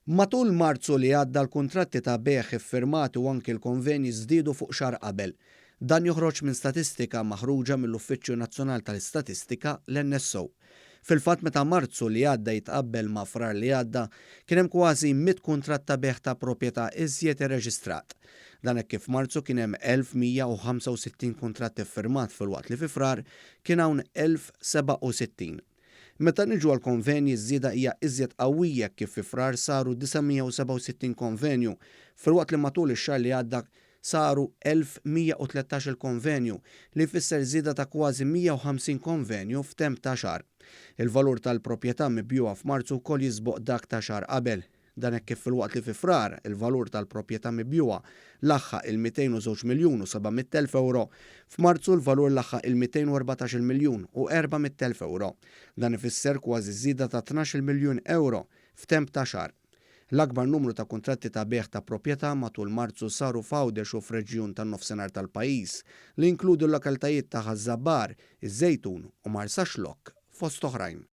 Matul Marzu li għadda l-kuntratti ta' beħ iffirmati u anki l-konvenji żdiedu fuq xahar qabel. Dan joħroġ minn statistika maħruġa mill-Uffiċċju Nazzjonali tal-Istatistika l-NSO. Fil-fatt meta Marzu li għadda jitqabbel ma' frar li għadda kien hemm kważi 100 kuntratt ta' beħ ta' proprjetà iżjed irreġistrat. Dan hekk kif Marzu kien hemm 1165 kuntratt iffirmat fil-waqt li fi frar kien hawn 1067. Meta niġu għal konvenji żieda hija iżjed qawwija kif fi frar saru 967 konvenju, filwaqt li matul ix-xahar li għadda saru 1113 il-konvenju li jfisser żieda ta' kważi 150 konvenju f'temp ta' xahar. Il-valur tal-proprjetà mibjuwa f'Marzu wkoll jisboq dak ta' xahar qabel. Dan hekk kif filwaqt li fi frar il-valur tal-proprjetà mibjuwa laħħaq il-202 miljun u 700,000 euro, f'Marzu l-valur laħħaq il-214 miljun u 400,000 euro. Dan ifisser kważi żieda ta' 12 miljun euro f'temp ta' xahar. L-akbar numru ta' kuntratti ta' beħ ta' proprjetà matul Marzu saru f'Għawdex u f'reġjun tan-nofsinhar tal-pajjiż li inkludu l-lokaltajiet ta' Ħażabbar, iż-Żejtun u Marsa Xlokk fost oħrajn.